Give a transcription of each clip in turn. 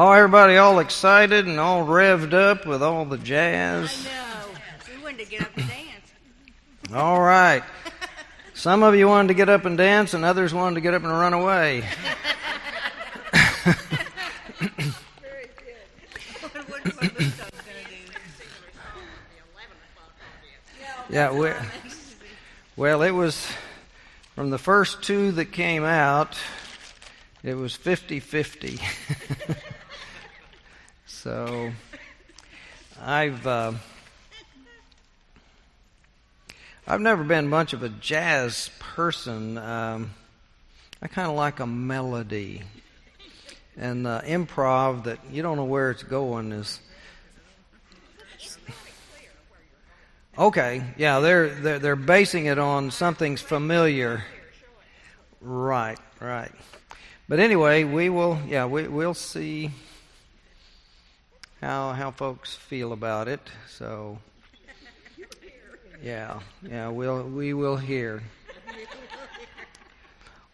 Oh, everybody all excited and all revved up with all the jazz. I know. We wanted to get up and dance. All right. Some of you wanted to get up and dance, and others wanted to get up and run away. Very good. What this song's going to do? Yeah, well, it was from the first two that came out, it was 50-50. So I've never been much of a jazz person. I kind of like a melody, and improv that you don't know where it's going is. Okay, yeah, they're basing it on something's familiar. Right. But anyway, we'll see how folks feel about it. So yeah, we will hear.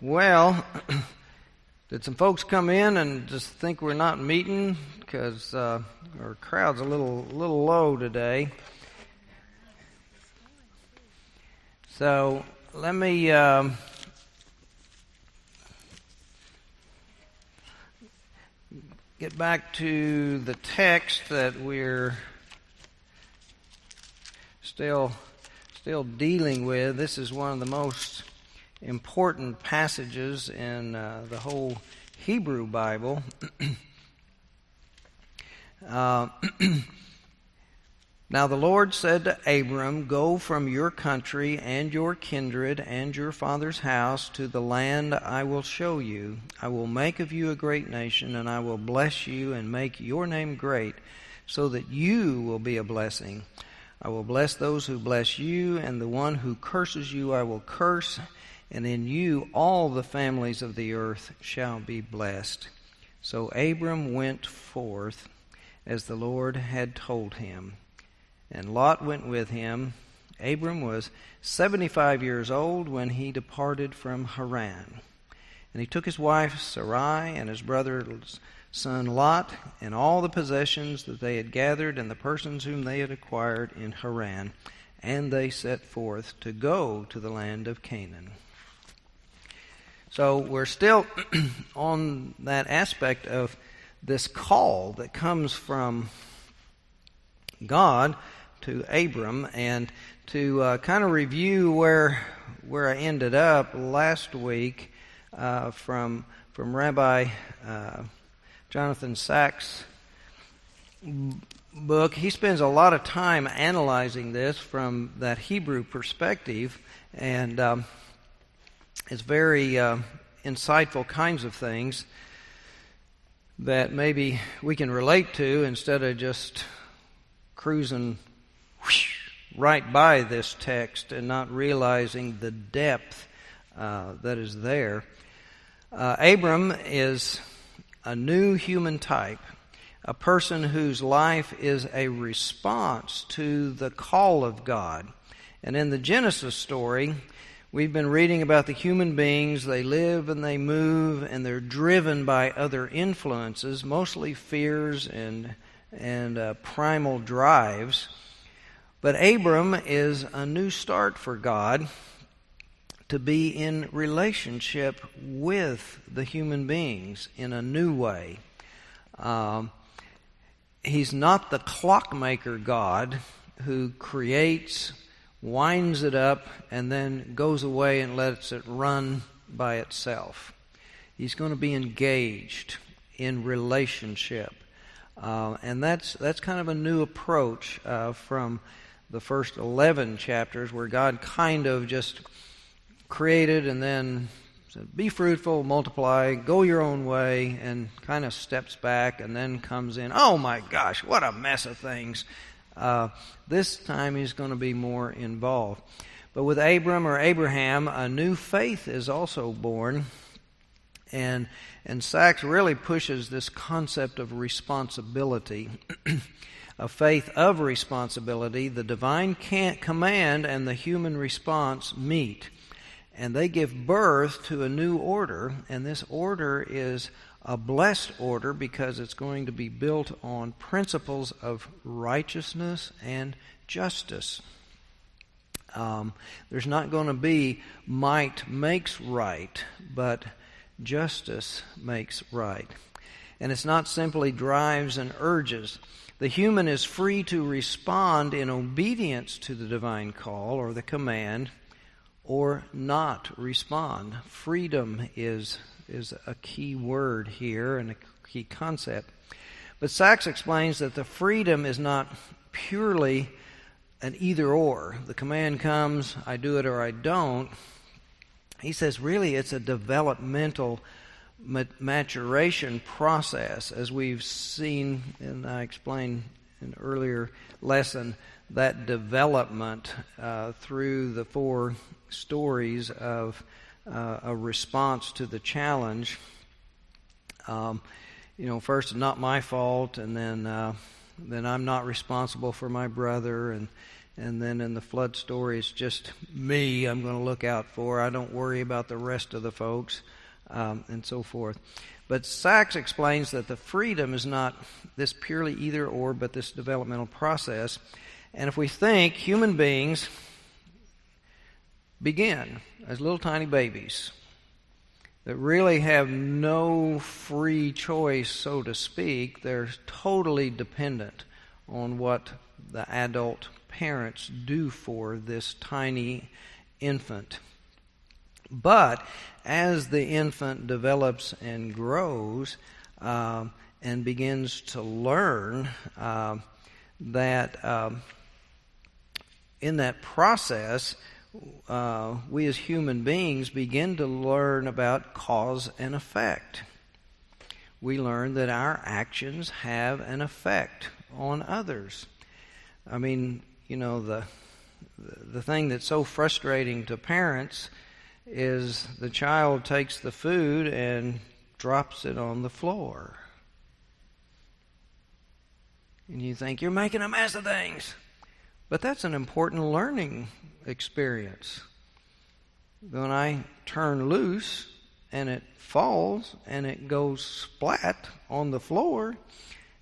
Well, did some folks come in and just think we're not meeting because our crowd's a little low today? So let me get back to the text that we're still dealing with. This is one of the most important passages in the whole Hebrew Bible. Now the Lord said to Abram, "Go from your country and your kindred and your father's house to the land I will show you. I will make of you a great nation, and I will bless you and make your name great, so that you will be a blessing. I will bless those who bless you, and the one who curses you I will curse, and in you all the families of the earth shall be blessed." So Abram went forth as the Lord had told him, and Lot went with him. Abram was 75 years old when he departed from Haran. And he took his wife Sarai and his brother's son Lot and all the possessions that they had gathered and the persons whom they had acquired in Haran, and they set forth to go to the land of Canaan. So we're still on that aspect of this call that comes from God to Abram, and to kind of review where I ended up last week from Rabbi Jonathan Sachs' book. He spends a lot of time analyzing this from that Hebrew perspective, and it's very insightful kinds of things that maybe we can relate to instead of just cruising right by this text and not realizing the depth that is there. Abram is a new human type, a person whose life is a response to the call of God. And in the Genesis story, we've been reading about the human beings. They live and they move, and they're driven by other influences, mostly fears and primal drives. But Abram is a new start for God to be in relationship with the human beings in a new way. He's not the clockmaker God who creates, winds it up, and then goes away and lets it run by itself. He's going to be engaged in relationship. And that's kind of a new approach from the first 11 chapters, where God kind of just created and then said, "Be fruitful, multiply, go your own way," and kind of steps back and then comes in, "Oh my gosh, what a mess of things." This time he's going to be more involved. But with Abram or Abraham, a new faith is also born. And Sachs really pushes this concept of responsibility, a faith of responsibility. The divine command and the human response meet, and they give birth to a new order, and this order is a blessed order because it's going to be built on principles of righteousness and justice. There's not going to be might makes right, but justice makes right. And it's not simply drives and urges. The human is free to respond in obedience to the divine call or the command, or not respond. Freedom is a key word here and a key concept. But Sachs explains that the freedom is not purely an either-or. The command comes, I do it or I don't. He says really it's a developmental maturation process, as we've seen, and I explained in an earlier lesson, that development through the 4 stories of a response to the challenge. First, not my fault, and then I'm not responsible for my brother, and then in the flood story, it's just me I'm going to look out for. I don't worry about the rest of the folks, and so forth. But Sachs explains that the freedom is not this purely either or, but this developmental process. And if we think human beings begin as little tiny babies that really have no free choice, so to speak, they're totally dependent on what the adult parents do for this tiny infant. But as the infant develops and grows and begins to learn that in that process, we as human beings begin to learn about cause and effect. We learn that our actions have an effect on others. I mean, the thing that's so frustrating to parents is the child takes the food and drops it on the floor. And you think, you're making a mess of things. But that's an important learning experience. When I turn loose and it falls and it goes splat on the floor,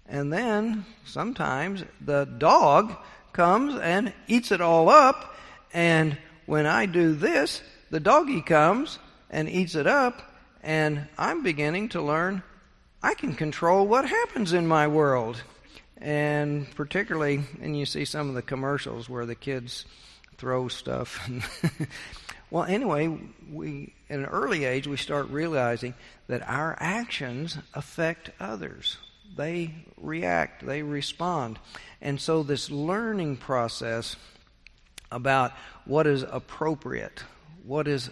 and then sometimes the dog comes and eats it all up, and when I do this, the doggy comes and eats it up, and I'm beginning to learn I can control what happens in my world. And particularly, and you see some of the commercials where the kids throw stuff. Well, anyway, at an early age, we start realizing that our actions affect others. They react, they respond. And so this learning process about what is appropriate, what is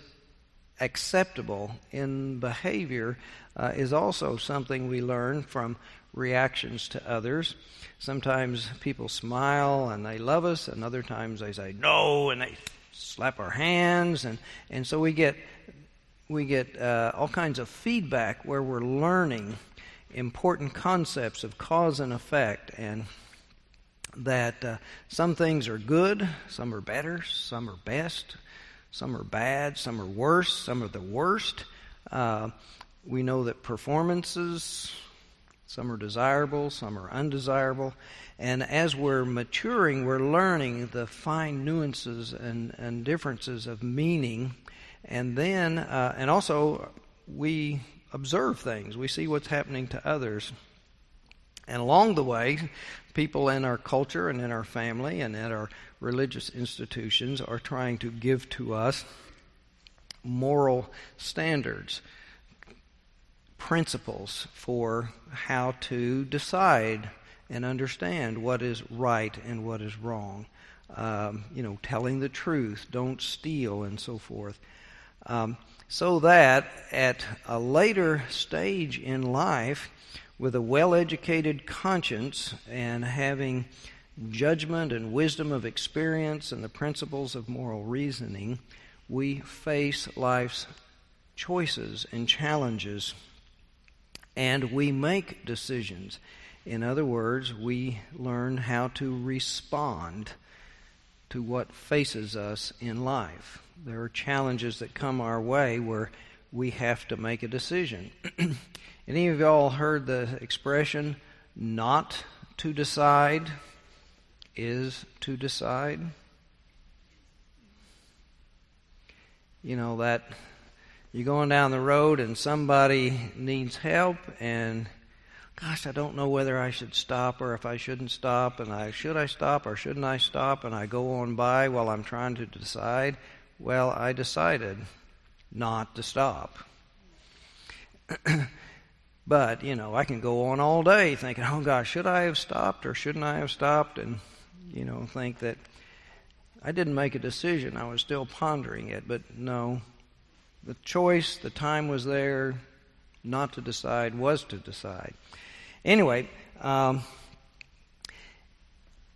acceptable in behavior is also something we learn from reactions to others. Sometimes people smile and they love us, and other times they say no and they slap our hands, and so we get all kinds of feedback where we're learning important concepts of cause and effect, and that some things are good, some are better, some are best, some are bad, some are worse, some are the worst. We know that performances, some are desirable, some are undesirable. And as we're maturing, we're learning the fine nuances and differences of meaning. And then, and also, we observe things. We see what's happening to others. And along the way, people in our culture and in our family and at our religious institutions are trying to give to us moral standards, principles for how to decide and understand what is right and what is wrong. Telling the truth, don't steal, and so forth. So that at a later stage in life, with a well-educated conscience and having judgment and wisdom of experience and the principles of moral reasoning, we face life's choices and challenges, and we make decisions. In other words, we learn how to respond to what faces us in life. There are challenges that come our way where we have to make a decision. Any of y'all heard the expression, not to decide is to decide? You know, that you're going down the road and somebody needs help and, gosh, I don't know whether I should stop or if I shouldn't stop, and should I stop or shouldn't I stop, and I go on by while I'm trying to decide. Well, I decided not to stop. But, you know, I can go on all day thinking, oh gosh, should I have stopped or shouldn't I have stopped? And, you know, think that I didn't make a decision. I was still pondering it. But no, the choice, the time was there. Not to decide was to decide. Anyway,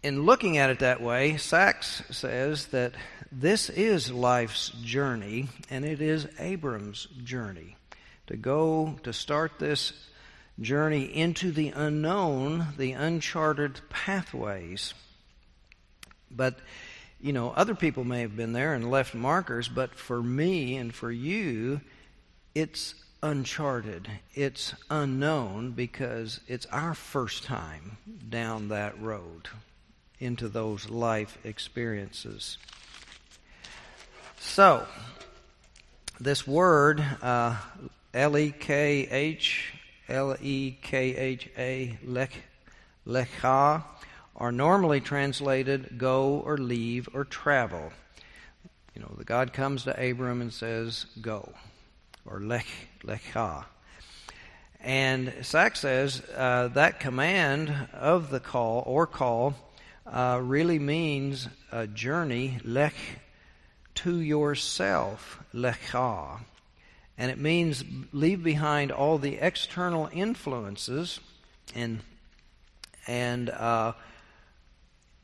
in looking at it that way, Sachs says that this is life's journey, and it is Abram's journey. To start this journey into the unknown, the uncharted pathways. But, you know, other people may have been there and left markers, but for me and for you, it's uncharted. It's unknown because it's our first time down that road into those life experiences. So, this word, L-E-K-H-A, lecha, are normally translated go or leave or travel. You know, the God comes to Abram and says, go, or lecha. And Sachs says that command of the call really means a journey, lech, to yourself, lecha. And it means leave behind all the external influences and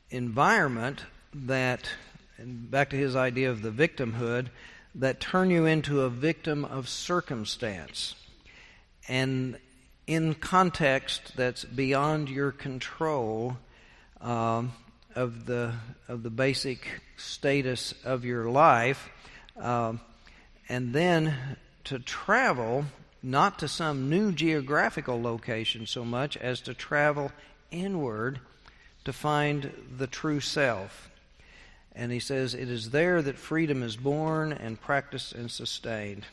environment that, and back to his idea of the victimhood, that turn you into a victim of circumstance. And in context that's beyond your control of the basic status of your life, and then to travel not to some new geographical location so much as to travel inward to find the true self. And he says it is there that freedom is born and practiced and sustained.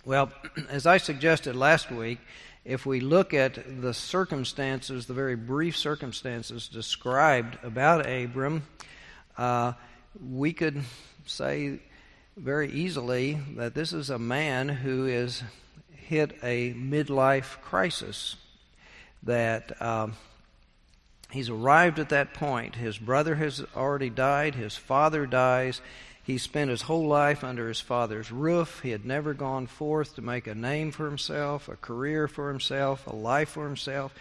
Well, as I suggested last week, if we look at the circumstances, the very brief circumstances described about Abram, we could say very easily that this is a man who has hit a midlife crisis, that he's arrived at that point. His brother has already died. His father dies. He spent his whole life under his father's roof. He had never gone forth to make a name for himself, a career for himself, a life for himself.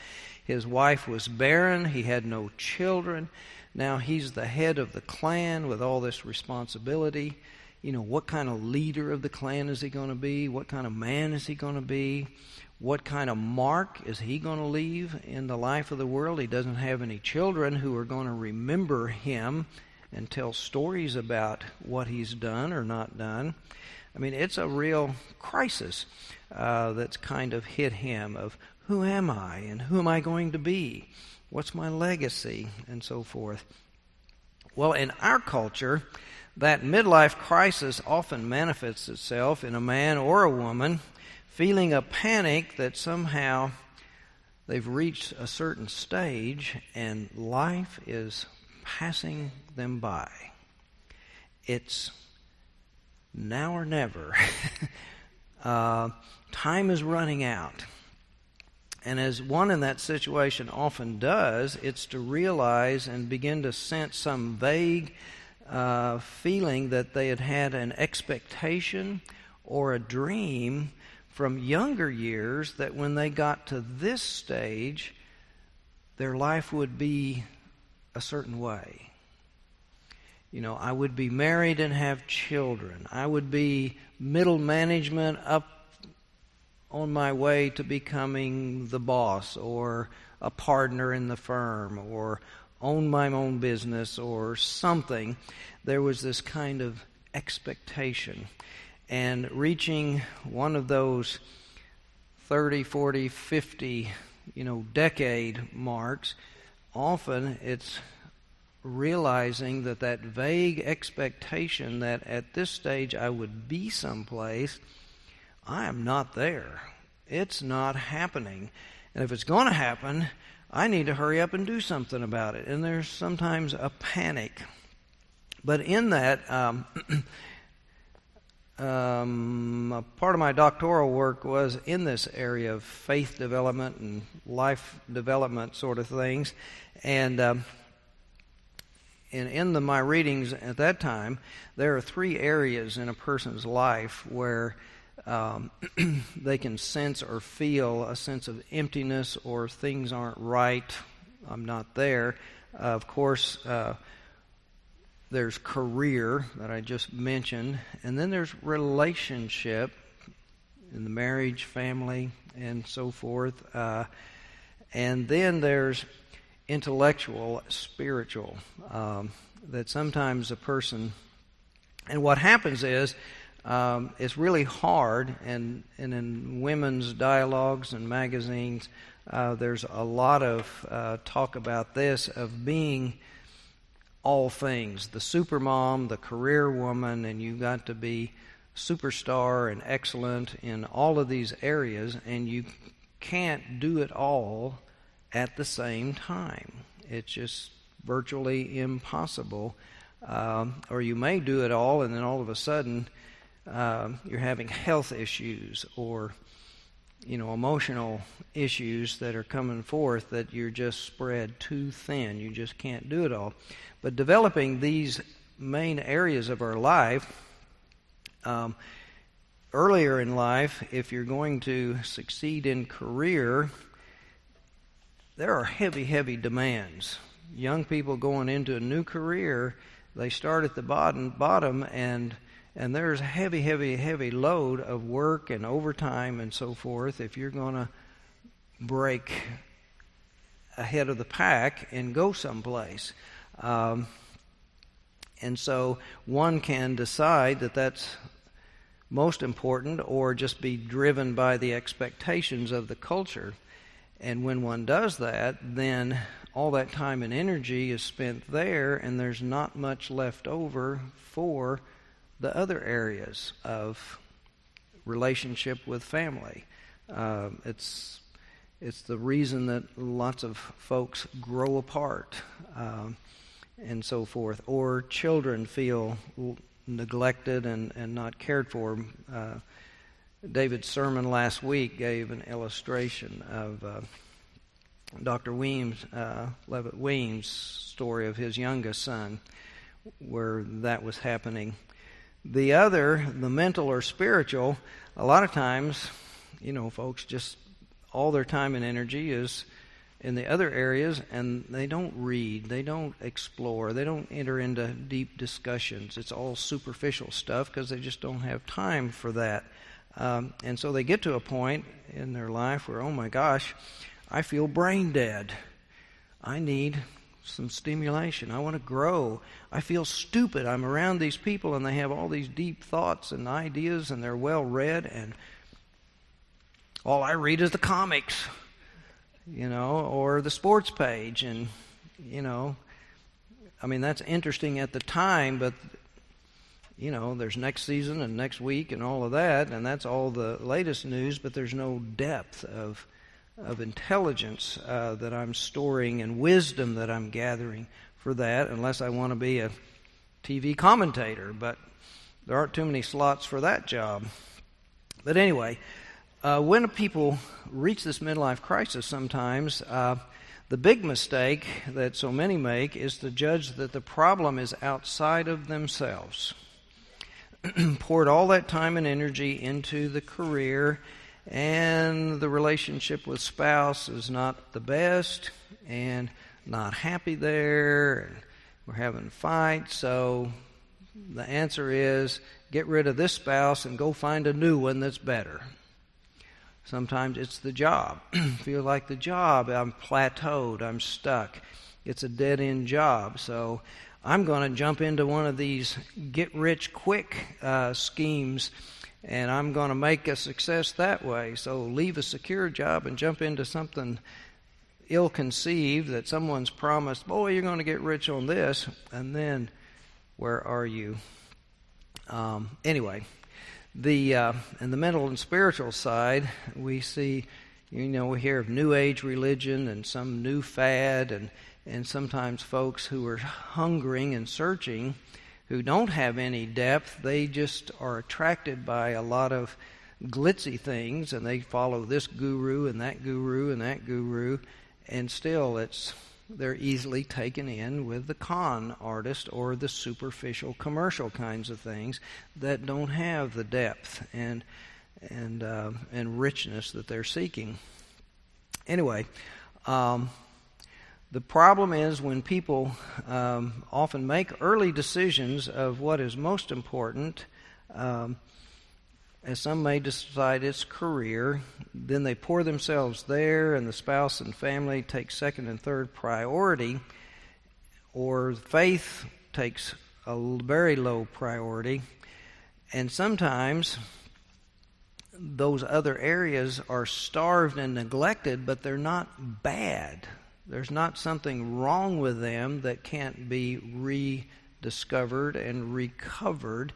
His wife was barren. He had no children. Now he's the head of the clan with all this responsibility. You know, what kind of leader of the clan is he going to be? What kind of man is he going to be? What kind of mark is he going to leave in the life of the world? He doesn't have any children who are going to remember him and tell stories about what he's done or not done. I mean, it's a real crisis that's kind of hit him of who am I and who am I going to be? What's my legacy? And so forth. Well, in our culture, that midlife crisis often manifests itself in a man or a woman feeling a panic that somehow they've reached a certain stage and life is passing them by. It's now or never. Time is running out. And as one in that situation often does, it's to realize and begin to sense some vague feeling that they had had an expectation or a dream from younger years that when they got to this stage, their life would be a certain way. You know, I would be married and have children. I would be middle management up on my way to becoming the boss or a partner in the firm or own my own business or something. There was this kind of expectation. And reaching one of those 30, 40, 50, decade marks, often it's realizing that vague expectation that at this stage I would be someplace, I am not there. It's not happening. And if it's going to happen, I need to hurry up and do something about it. And there's sometimes a panic. But in that, a part of my doctoral work was in this area of faith development and life development sort of things. And in my readings at that time, there are 3 areas in a person's life where they can sense or feel a sense of emptiness or things aren't right, I'm not there. Of course, there's career that I just mentioned, and then there's relationship in the marriage, family, and so forth. And then there's intellectual, spiritual, that sometimes a person, and what happens is, it's really hard, and in women's dialogues and magazines, there's a lot of talk about this, of being all things, the supermom, the career woman, and you've got to be superstar and excellent in all of these areas, and you can't do it all at the same time. It's just virtually impossible. Or you may do it all, and then all of a sudden you're having health issues or emotional issues that are coming forth that you're just spread too thin. You just can't do it all. But developing these main areas of our life, earlier in life, if you're going to succeed in career, there are heavy, heavy demands. Young people going into a new career, they start at the bottom and there's a heavy, heavy, heavy load of work and overtime and so forth if you're going to break ahead of the pack and go someplace. And so one can decide that that's most important, or just be driven by the expectations of the culture. And when one does that, then all that time and energy is spent there, and there's not much left over for the other areas of relationship with family. It's the reason that lots of folks grow apart and so forth, or children feel neglected and not cared for. David's sermon last week gave an illustration of Dr. Levitt Weems' story of his youngest son, where that was happening. The other, the mental or spiritual, a lot of times, folks just, all their time and energy is in the other areas, and they don't read, they don't explore, they don't enter into deep discussions. It's all superficial stuff because they just don't have time for that. And so they get to a point in their life where, oh my gosh, I feel brain dead. I need some stimulation. I want to grow. I feel stupid. I'm around these people and they have all these deep thoughts and ideas and they're well read, and all I read is the comics, or the sports page. And, that's interesting at the time, but, there's next season and next week and all of that, and that's all the latest news, but there's no depth of intelligence that I'm storing and wisdom that I'm gathering for that, unless I want to be a TV commentator. But there aren't too many slots for that job. But anyway, when people reach this midlife crisis sometimes, the big mistake that so many make is to judge that the problem is outside of themselves. Poured all that time and energy into the career, and the relationship with spouse is not the best, and not happy there, and we're having fights. So the answer is get rid of this spouse and go find a new one that's better. Sometimes it's the job. Feel like the job, I'm plateaued, I'm stuck. It's a dead-end job, so I'm going to jump into one of these get-rich-quick schemes and I'm going to make a success that way. So leave a secure job and jump into something ill-conceived that someone's promised, boy, you're going to get rich on this, and then where are you? Anyway, in the mental and spiritual side, we see, we hear of New Age religion and some new fad, and sometimes folks who are hungering and searching, who don't have any depth, they just are attracted by a lot of glitzy things, and they follow this guru and that guru and that guru, and still they're easily taken in with the con artist or the superficial commercial kinds of things that don't have the depth and richness that they're seeking. Anyway, the problem is when people often make early decisions of what is most important, as some may decide it's career, then they pour themselves there, and the spouse and family take second and third priority, or faith takes a very low priority, and sometimes those other areas are starved and neglected, but they're not bad. There's not something wrong with them that can't be rediscovered and recovered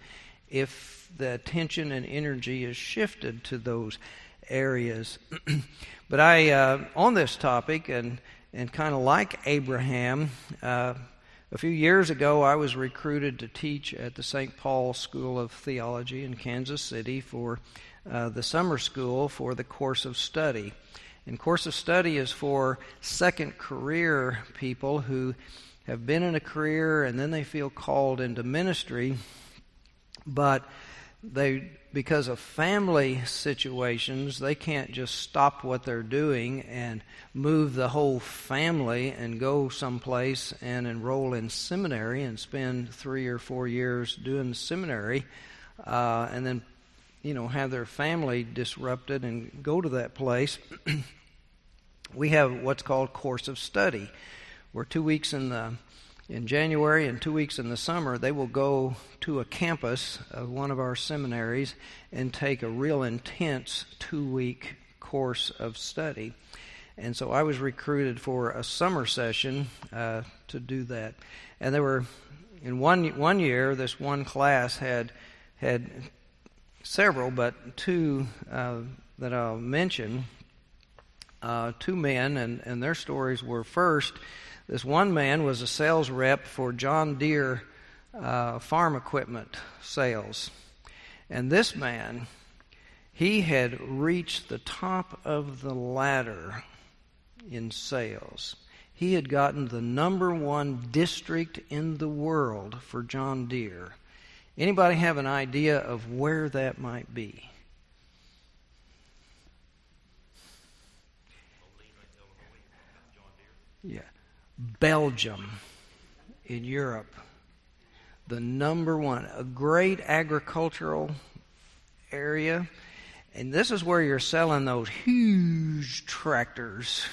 if the attention and energy is shifted to those areas. But on this topic, and kind of like Abraham, a few years ago I was recruited to teach at the St. Paul School of Theology in Kansas City for the summer school for the course of study. And course of study is for second career people who have been in a career and then they feel called into ministry, but because of family situations, they can't just stop what they're doing and move the whole family and go someplace and enroll in seminary and spend 3 or 4 years doing seminary, and then have their family disrupted and go to that place. We have what's called course of study, where 2 weeks in January and 2 weeks in the summer, they will go to a campus of one of our seminaries and take a real intense 2-week course of study. And so I was recruited for a summer session to do that. And there were, in one year, this one class had several, but two that I'll mention, 2 men, and their stories were, first, this one man was a sales rep for John Deere farm equipment sales. And this man, he had reached the top of the ladder in sales. He had gotten the #1 district in the world for John Deere. Anybody have an idea of where that might be? Yeah. Belgium in Europe. The #1, a great agricultural area. And this is where you're selling those huge tractors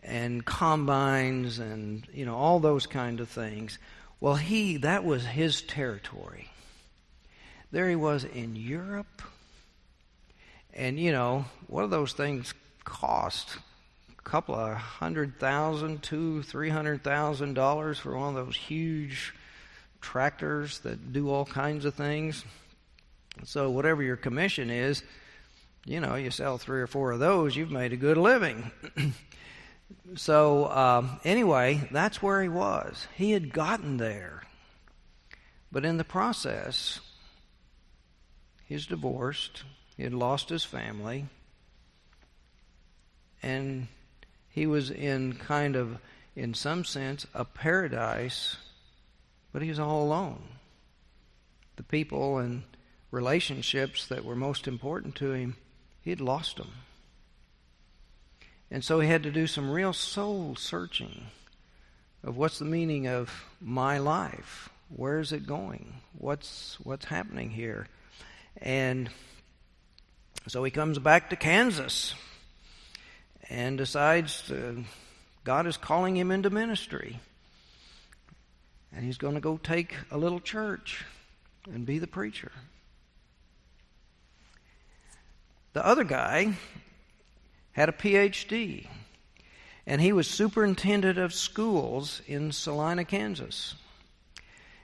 and combines and, all those kind of things. Well, that was his territory. There he was in Europe. And, what do those things cost? Couple of $100,000, $200,000-$300,000 for one of those huge tractors that do all kinds of things. So whatever your commission is, you sell 3 or 4 of those, you've made a good living. So anyway, that's where he was. He had gotten there, but in the process, he's divorced. He had lost his family, and he was in some sense, a paradise, but he was all alone. The people and relationships that were most important to him, he had lost them. And so he had to do some real soul searching of what's the meaning of my life? Where is it going? What's happening here? And so he comes back to Kansas and decides God is calling him into ministry. And he's going to go take a little church and be the preacher. The other guy had a PhD, and he was superintendent of schools in Salina, Kansas.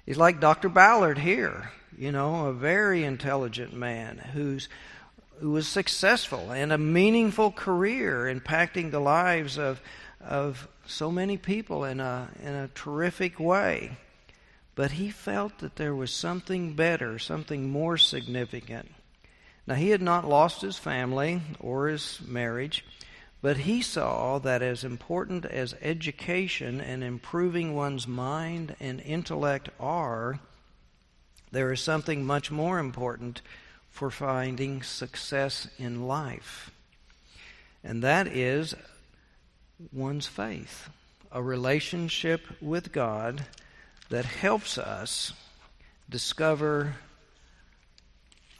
He's like Dr. Ballard here, a very intelligent man who was successful and a meaningful career, impacting the lives of so many people in a terrific way. But he felt that there was something better, something more significant. Now, he had not lost his family or his marriage, but he saw that as important as education and improving one's mind and intellect are, there is something much more important for finding success in life. And that is one's faith, a relationship with God that helps us discover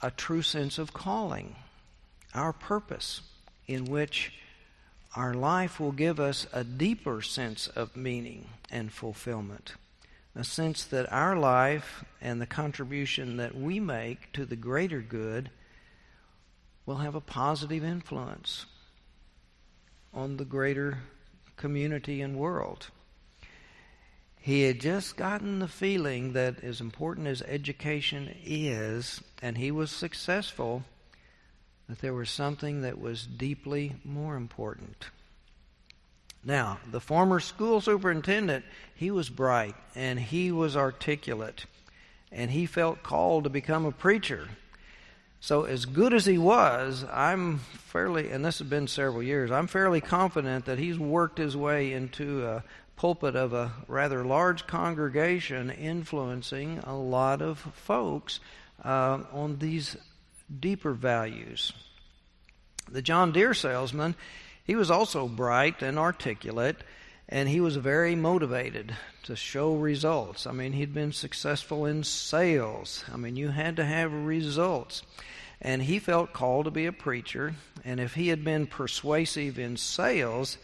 a true sense of calling, our purpose, in which our life will give us a deeper sense of meaning and fulfillment, a sense that our life and the contribution that we make to the greater good will have a positive influence on the greater community and world. He had just gotten the feeling that as important as education is, and he was successful, that there was something that was deeply more important. Now, the former school superintendent, he was bright and he was articulate, and he felt called to become a preacher. So as good as he was, and this has been several years, I'm fairly confident that he's worked his way into a pulpit of a rather large congregation, influencing a lot of folks on these deeper values. The John Deere salesman, he was also bright and articulate, and he was very motivated to show results. He'd been successful in sales. You had to have results. And he felt called to be a preacher, and if he had been persuasive in sales,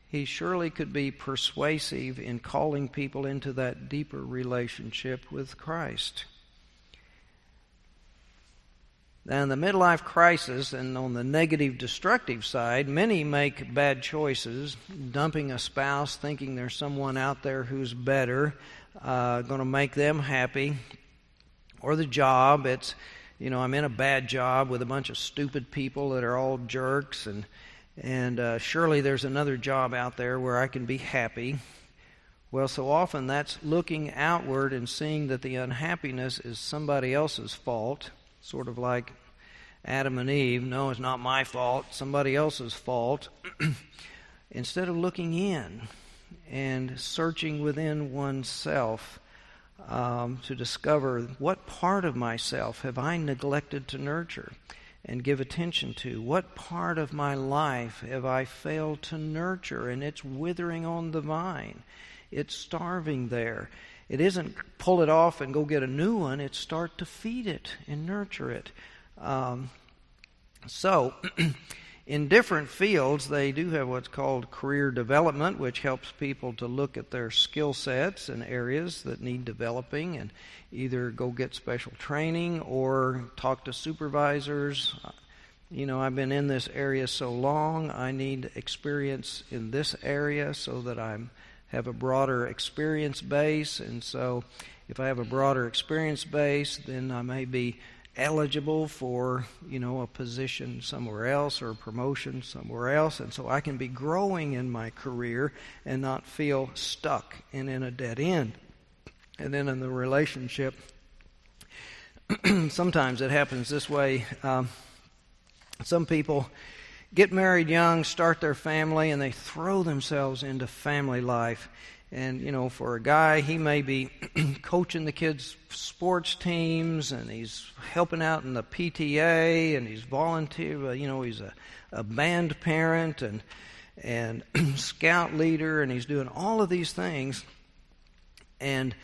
he surely could be persuasive in calling people into that deeper relationship with Christ. Now, in the midlife crisis and on the negative, destructive side, many make bad choices, dumping a spouse, thinking there's someone out there who's better, going to make them happy, or the job. It's, I'm in a bad job with a bunch of stupid people that are all jerks, and surely there's another job out there where I can be happy. Well, so often that's looking outward and seeing that the unhappiness is somebody else's fault, sort of like Adam and Eve. No, it's not my fault, somebody else's fault. Instead of looking in and searching within oneself to discover what part of myself have I neglected to nurture and give attention to. What part of my life have I failed to nurture, and it's withering on the vine? It's starving there. It isn't pull it off and go get a new one. It's start to feed it and nurture it. In different fields, they do have what's called career development, which helps people to look at their skill sets and areas that need developing and either go get special training or talk to supervisors. I've been in this area so long, I need experience in this area so that I have a broader experience base. And so if I have a broader experience base, then I may be eligible for, a position somewhere else or a promotion somewhere else. And so I can be growing in my career and not feel stuck and in a dead end. And then in the relationship, sometimes it happens this way. Some people get married young, start their family, and they throw themselves into family life. And, for a guy, he may be coaching the kids' sports teams, and he's helping out in the PTA, and he's volunteer. He's a band parent and scout leader, and he's doing all of these things. And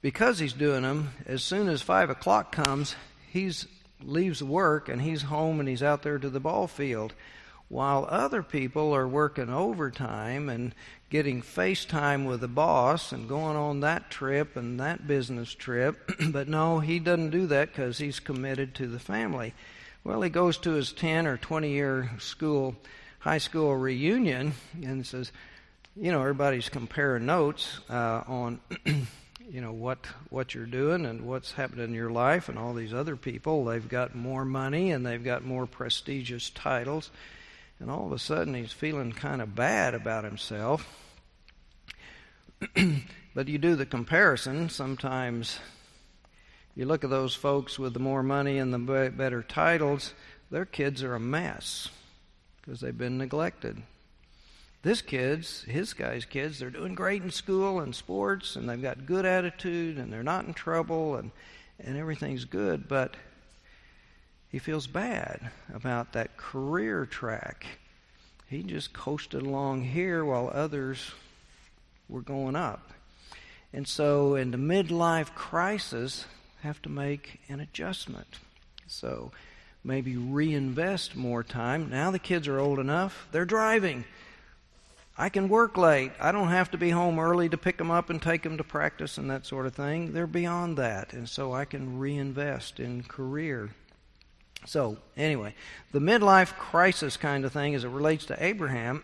because he's doing them, as soon as 5 o'clock comes, he leaves work, and he's home, and he's out there to the ball field, while other people are working overtime and getting FaceTime with the boss and going on that trip and that business trip. But no, he doesn't do that because he's committed to the family. Well, he goes to his 10 or 20-year high school reunion and says, everybody's comparing notes on, what you're doing and what's happening in your life, and all these other people, they've got more money and they've got more prestigious titles, and all of a sudden he's feeling kind of bad about himself. But you do the comparison. Sometimes you look at those folks with the more money and the better titles, their kids are a mess because they've been neglected. His guy's kids, they're doing great in school and sports, and they've got good attitude, and they're not in trouble, and everything's good, but he feels bad about that career track. He just coasted along here while others were going up. And so in the midlife crisis, have to make an adjustment. So maybe reinvest more time. Now the kids are old enough, they're driving. I can work late. I don't have to be home early to pick them up and take them to practice and that sort of thing. They're beyond that, and so I can reinvest in career. So anyway, the midlife crisis kind of thing as it relates to Abraham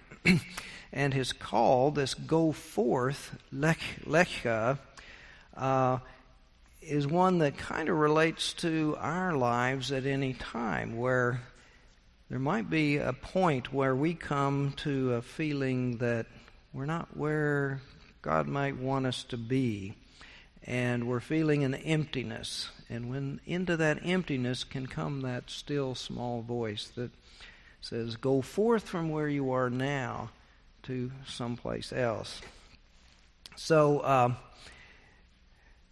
and his call, this go forth, lecha, is one that kind of relates to our lives at any time, where there might be a point where we come to a feeling that we're not where God might want us to be, and we're feeling an emptiness. And when into that emptiness can come that still small voice that says, go forth from where you are now to someplace else. So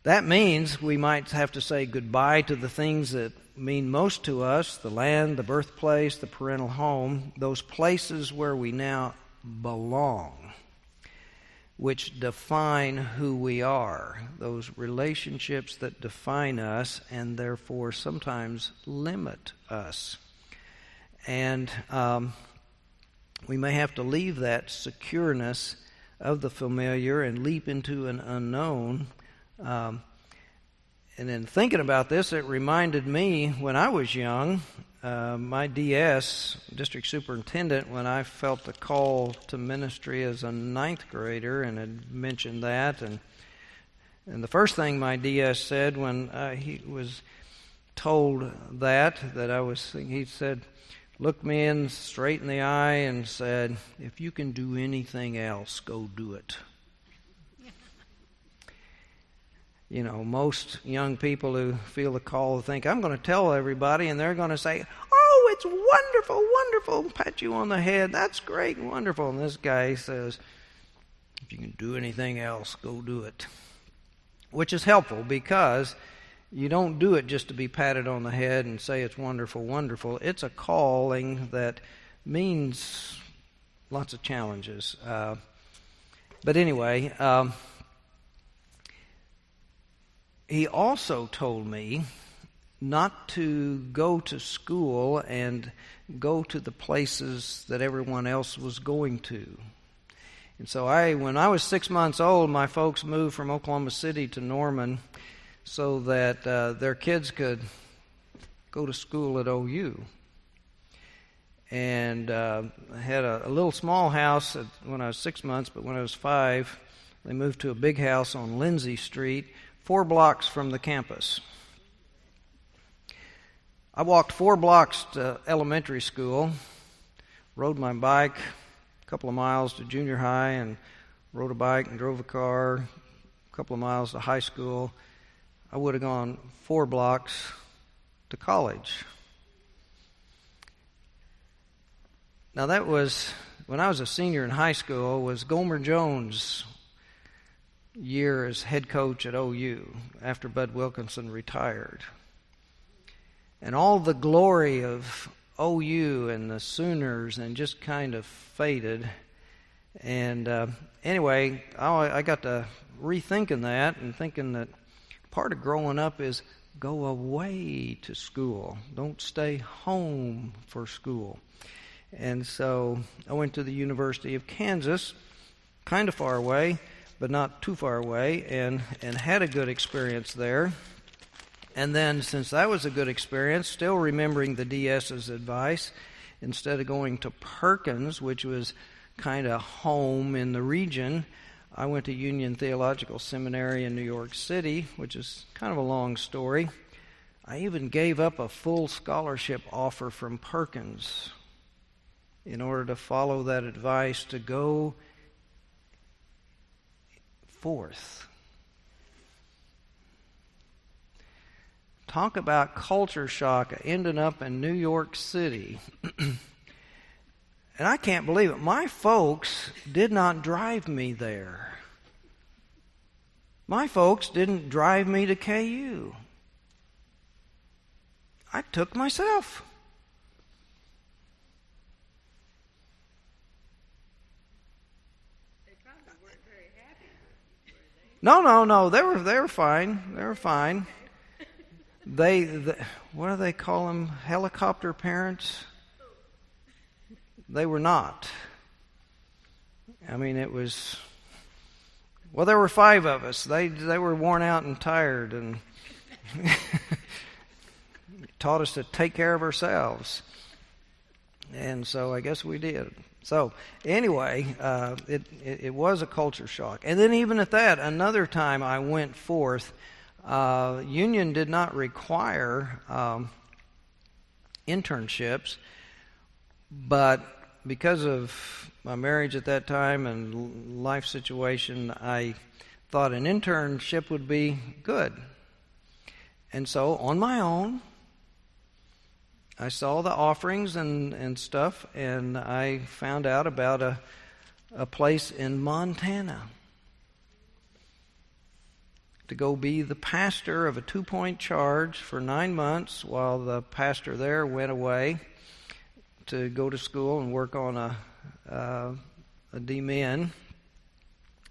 that means we might have to say goodbye to the things that mean most to us, the land, the birthplace, the parental home, those places where we now belong, which define who we are, those relationships that define us and therefore sometimes limit us. And we may have to leave that secureness of the familiar and leap into an unknown. And in thinking about this, it reminded me when I was young, my DS, district superintendent, when I felt the call to ministry as a 9th grader and had mentioned that. And the first thing my DS said when he was told that I was thinking, he said, looked me in straight in the eye and said, if you can do anything else, go do it. Most young people who feel the call think, I'm going to tell everybody, and they're going to say, oh, it's wonderful, wonderful, pat you on the head, that's great and wonderful. And this guy says, if you can do anything else, go do it. Which is helpful because you don't do it just to be patted on the head and say it's wonderful, wonderful. It's a calling that means lots of challenges. But anyway, he also told me not to go to school and go to the places that everyone else was going to. And so when I was 6 months old, my folks moved from Oklahoma City to Norman so that their kids could go to school at OU. And I had a little small house when I was 6 months, but when I was 5, they moved to a big house on Lindsay Street, 4 blocks from the campus. I walked 4 blocks to elementary school, rode my bike a couple of miles to junior high, and rode a bike and drove a car a couple of miles to high school. I would have gone 4 blocks to college. Now that was, when I was a senior in high school, was Gomer Jones' year as head coach at OU after Bud Wilkinson retired. And all the glory of OU and the Sooners and just kind of faded. And anyway, I got to rethinking that and thinking that part of growing up is go away to school. Don't stay home for school. And so I went to the University of Kansas, kind of far away, but not too far away, and had a good experience there. And then, since that was a good experience, still remembering the DS's advice, instead of going to Perkins, which was kind of home in the region, I went to Union Theological Seminary in New York City, which is kind of a long story. I even gave up a full scholarship offer from Perkins in order to follow that advice to go forth. Talk about culture shock, ending up in New York City. And I can't believe it. My folks did not drive me there. My folks didn't drive me to KU. I took myself. They probably weren't very happy, were they? No. They were fine. They were fine. They what do they call them? Helicopter parents? They were not. I mean, it was. Well, there were 5 of us. They were worn out and tired, and taught us to take care of ourselves. And so I guess we did. So anyway, it was a culture shock. And then even at that, another time I went forth. Union did not require internships, but because of my marriage at that time and life situation, I thought an internship would be good. And so on my own, I saw the offerings and stuff, and I found out about a place in Montana to go be the pastor of a 2-point charge for 9 months while the pastor there went away to go to school and work on a D-Min.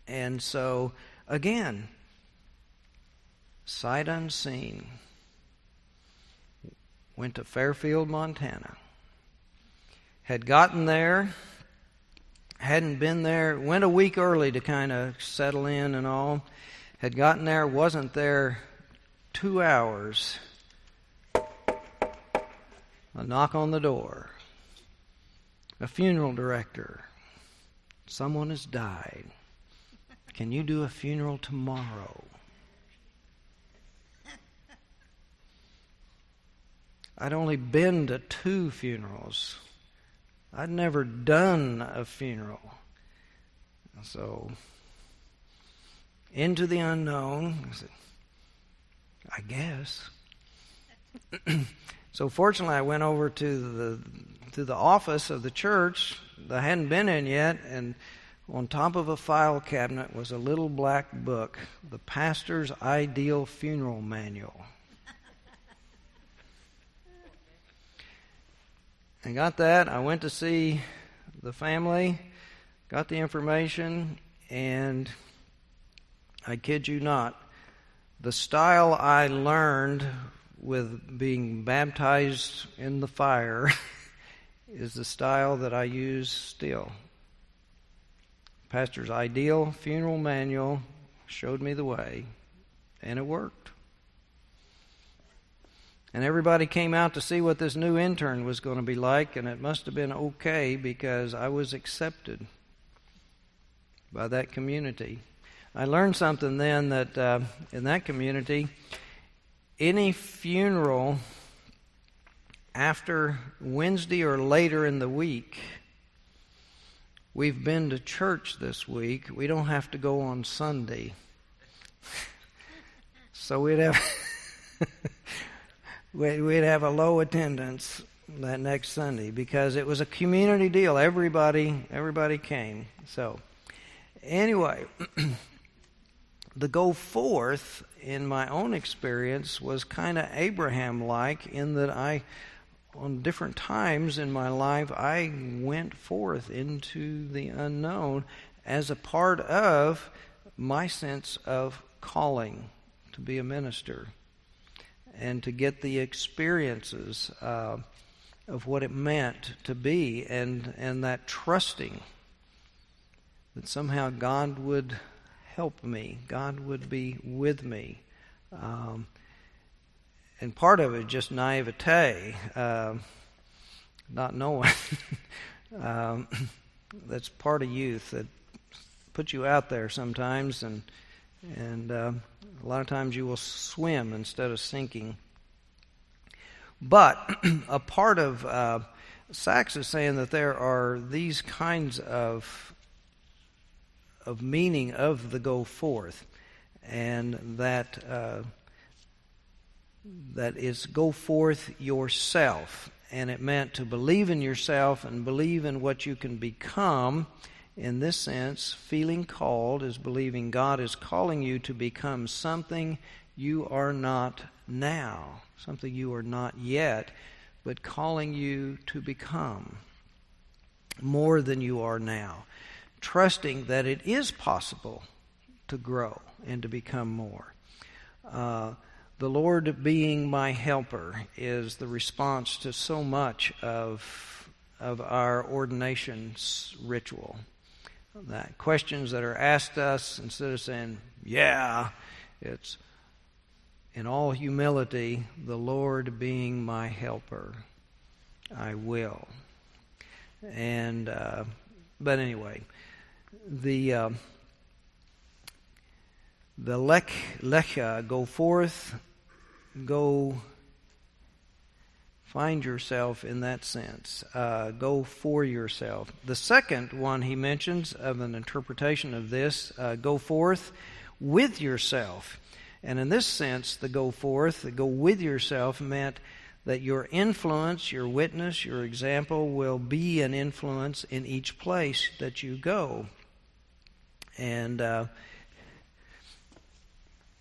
And so, again, sight unseen, went to Fairfield, Montana. Had gotten there, hadn't been there, went a week early to kind of settle in and all. Had gotten there, wasn't there 2 hours. A knock on the door. A funeral director. Someone has died. Can you do a funeral tomorrow? I'd only been to 2 funerals. I'd never done a funeral. So, into the unknown. I said, I guess. So fortunately, I went over to the office of the church that I hadn't been in yet, and on top of a file cabinet was a little black book, The Pastor's Ideal Funeral Manual. I got that. I went to see the family, got the information, and I kid you not, the style I learned with being baptized in the fire is the style that I use still. Pastor's Ideal Funeral Manual showed me the way, and it worked. And everybody came out to see what this new intern was going to be like, and it must have been okay because I was accepted by that community. I learned something then that in that community, any funeral after Wednesday or later in the week, we've been to church this week, we don't have to go on Sunday. So we'd have we'd have a low attendance that next Sunday because it was a community deal. Everybody came. So anyway, the go forth in my own experience was kind of Abraham-like in that on different times in my life, I went forth into the unknown as a part of my sense of calling to be a minister and to get the experiences of what it meant to be and that trusting that somehow God would help me, God would be with me. And part of it is just naivete, not knowing. That's part of youth that puts you out there sometimes, and a lot of times you will swim instead of sinking. But a part of Sachs is saying that there are these kinds of meaning of the go forth, and that is go forth yourself. And it meant to believe in yourself and believe in what you can become. In this sense, feeling called is believing God is calling you to become something you are not now, something you are not yet, but calling you to become more than you are now. Trusting that it is possible to grow and to become more. The Lord being my helper is the response to so much of our ordination ritual. That questions that are asked us, instead of saying, yeah, it's in all humility, the Lord being my helper, I will. And but anyway, the lecha, go forth, go find yourself in that sense. Go for yourself. The second one he mentions of an interpretation of this, go forth with yourself. And in this sense, the go forth, the go with yourself, meant that your influence, your witness, your example will be an influence in each place that you go. And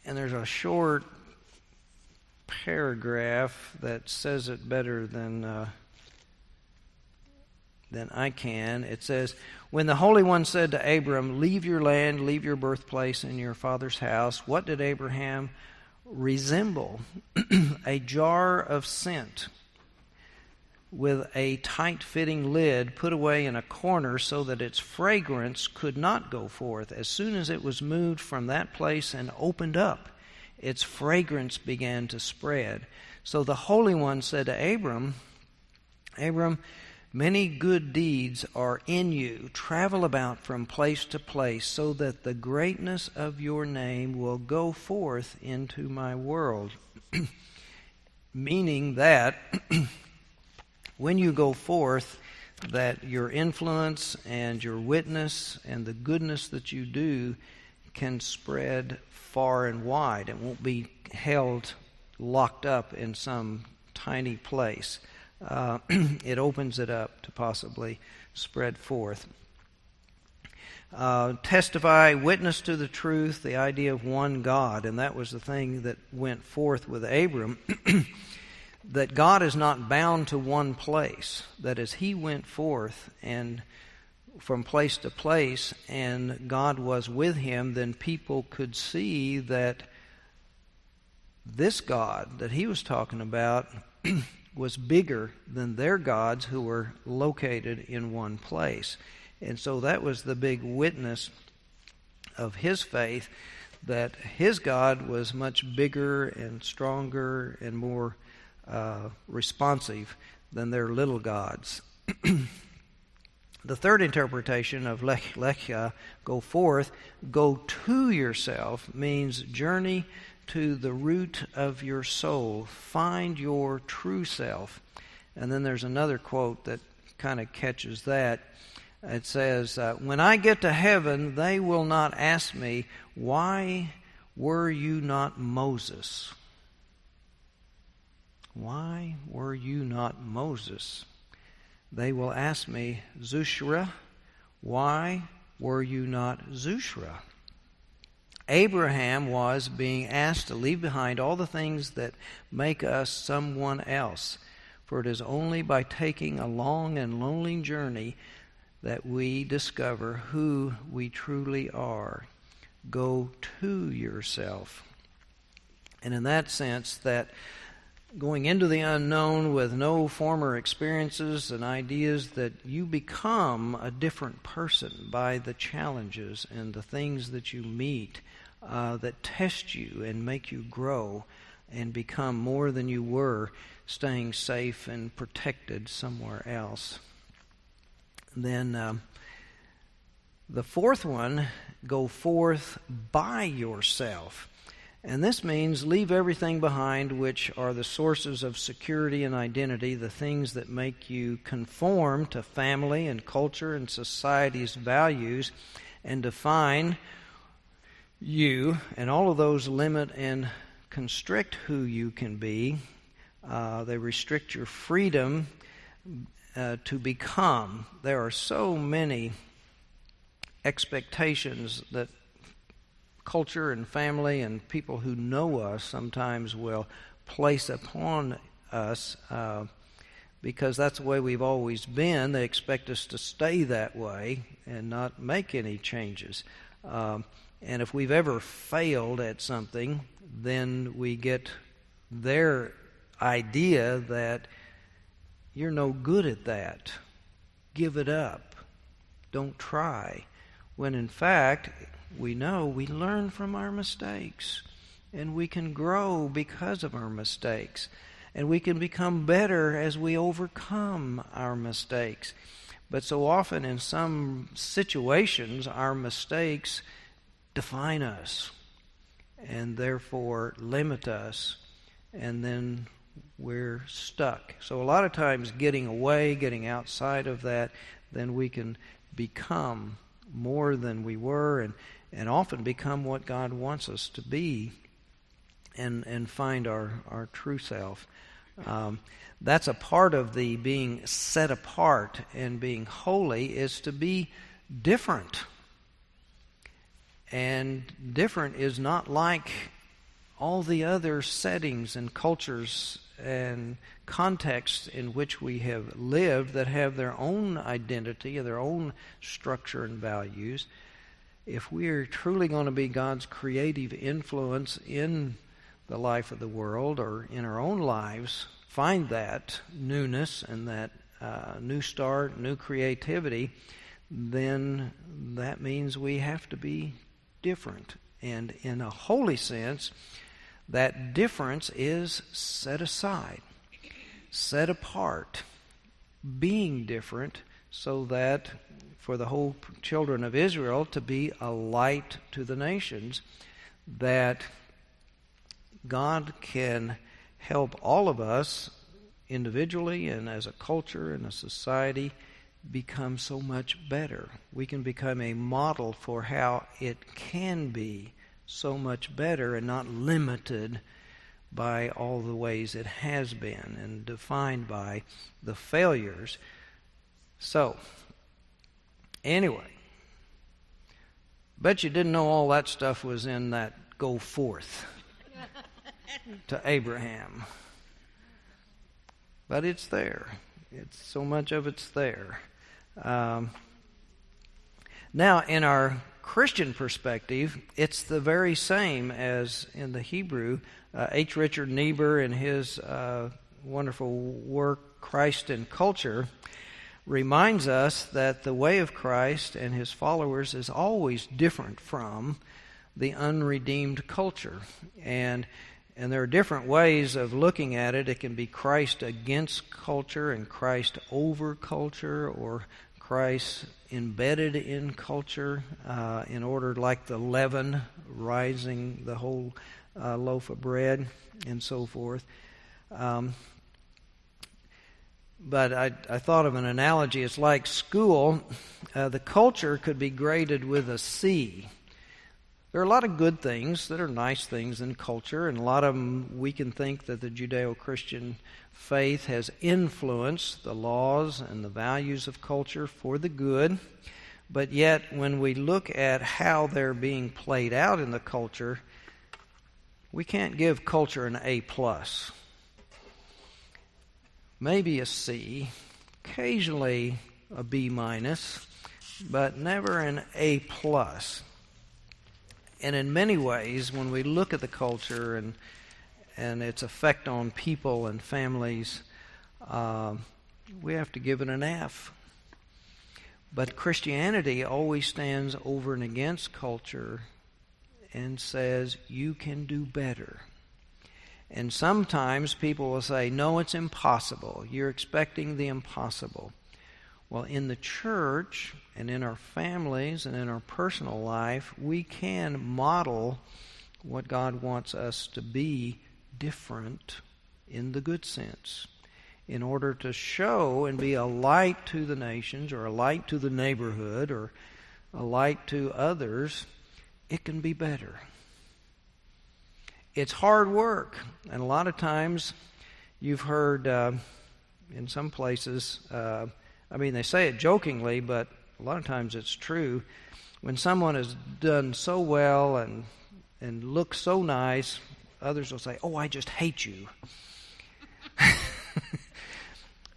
there's a short paragraph that says it better than I can. It says, when the Holy One said to Abram, leave your land, leave your birthplace and your father's house, what did Abraham resemble? A jar of scent with a tight-fitting lid put away in a corner so that its fragrance could not go forth. As soon as it was moved from that place and opened up, its fragrance began to spread. So the Holy One said to Abram, many good deeds are in you. Travel about from place to place so that the greatness of your name will go forth into my world. Meaning that when you go forth, that your influence and your witness and the goodness that you do can spread far and wide. It won't be held locked up in some tiny place. It opens it up to possibly spread forth. Testify, witness to the truth, the idea of one God, and that was the thing that went forth with Abram, that God is not bound to one place, that as he went forth and from place to place and God was with him, then people could see that this God that he was talking about was bigger than their gods who were located in one place. And so that was the big witness of his faith, that his God was much bigger and stronger and more responsive than their little gods. The third interpretation of lecha, go forth, go to yourself, means journey to the root of your soul. Find your true self. And then there's another quote that kind of catches that. It says, when I get to heaven, they will not ask me, why were you not Moses? Why were you not Moses? They will ask me, Zushra, why were you not Zushra? Abraham was being asked to leave behind all the things that make us someone else. For it is only by taking a long and lonely journey that we discover who we truly are. Go to yourself. And in that sense, that going into the unknown with no former experiences and ideas, that you become a different person by the challenges and the things that you meet that test you and make you grow. and become more than you were, staying safe and protected somewhere else. Then the fourth one, go forth by yourself. And this means leave everything behind, which are the sources of security and identity, the things that make you conform to family and culture and society's values and define you, and all of those limit and constrict who you can be. They restrict your freedom to become. There are so many expectations that culture and family and people who know us sometimes will place upon us because that's the way we've always been. They expect us to stay that way and not make any changes. And if we've ever failed at something, then we get their idea that you're no good at that. Give it up. Don't try. When in fact, we know we learn from our mistakes, and we can grow because of our mistakes, and we can become better as we overcome our mistakes. But so often in some situations, our mistakes define us and therefore limit us, and then we're stuck. So a lot of times getting away, getting outside of that, then we can become more than we were, and often become what God wants us to be, and find our true self. That's a part of the being set apart and being holy, is to be different. And different is not like all the other settings and cultures and contexts in which we have lived that have their own identity, their own structure and values. If we are truly going to be God's creative influence in the life of the world or in our own lives, find that newness and that new start, new creativity, then that means we have to be different. And in a holy sense, that difference is set aside, set apart, being different, so that for the whole children of Israel to be a light to the nations, that God can help all of us individually and as a culture and a society become so much better. We can become a model for how it can be so much better and not limited by all the ways it has been and defined by the failures. So, anyway, bet you didn't know all that stuff was in that go forth to Abraham. But it's there. It's so much of it's there. Now, in our Christian perspective, it's the very same as in the Hebrew. H. Richard Niebuhr, in his wonderful work, Christ and Culture, reminds us that the way of Christ and his followers is always different from the unredeemed culture. And there are different ways of looking at it. It can be Christ against culture and Christ over culture, or Christ embedded in culture in order, like the leaven rising the whole loaf of bread and so forth. But I thought of an analogy. It's like school. The culture could be graded with a C. There are a lot of good things that are nice things in culture, and a lot of them we can think that the Judeo-Christian faith has influenced the laws and the values of culture for the good. But yet, when we look at how they're being played out in the culture, we can't give culture an A+. Maybe a C, occasionally a B-, but never an A+. And in many ways, when we look at the culture and its effect on people and families, we have to give it an F. But Christianity always stands over and against culture and says, you can do better. And sometimes people will say, no, it's impossible. You're expecting the impossible. Well, in the church and in our families and in our personal life, we can model what God wants us to be different in the good sense, in order to show and be a light to the nations or a light to the neighborhood or a light to others. It can be better. It's hard work, and a lot of times you've heard in some places, they say it jokingly, but a lot of times it's true. When someone has done so well and looks so nice, others will say, oh, I just hate you.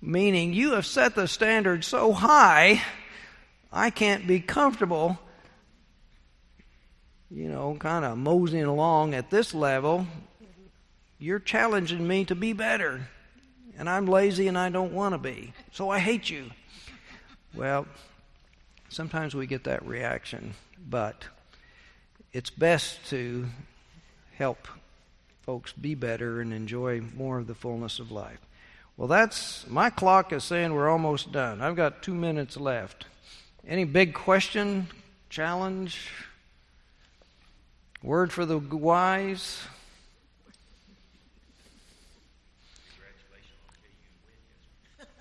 Meaning, you have set the standard so high, I can't be comfortable, kind of moseying along at this level. You're challenging me to be better, and I'm lazy and I don't want to be, so I hate you. Well, sometimes we get that reaction, but it's best to help folks be better and enjoy more of the fullness of life. Well, my clock is saying we're almost done. I've got 2 minutes left. Any big question, challenge, word for the wise?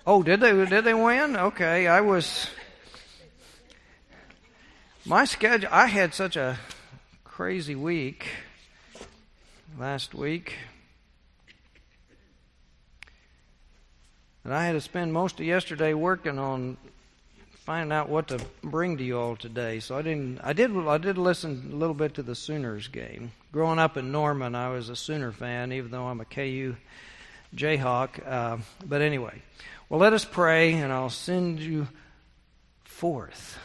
Oh, did they win? Okay, my schedule, I had such a crazy week last week. And I had to spend most of yesterday working on finding out what to bring to you all today. So I did listen a little bit to the Sooners game. Growing up in Norman, I was a Sooner fan, even though I'm a KU Jayhawk. But anyway, well, let us pray, and I'll send you forth.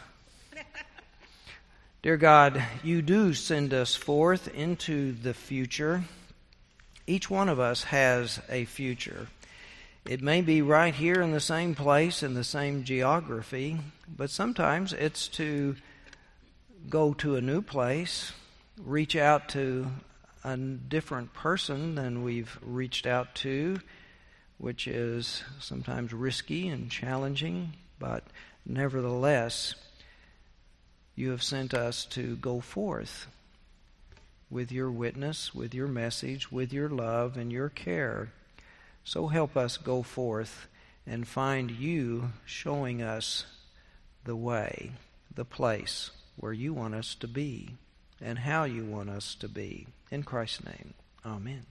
Dear God, you do send us forth into the future. Each one of us has a future. It may be right here in the same place, in the same geography, but sometimes it's to go to a new place, reach out to a different person than we've reached out to, which is sometimes risky and challenging, but nevertheless, you have sent us to go forth with your witness, with your message, with your love and your care. So help us go forth and find you showing us the way, the place where you want us to be and how you want us to be. In Christ's name, amen.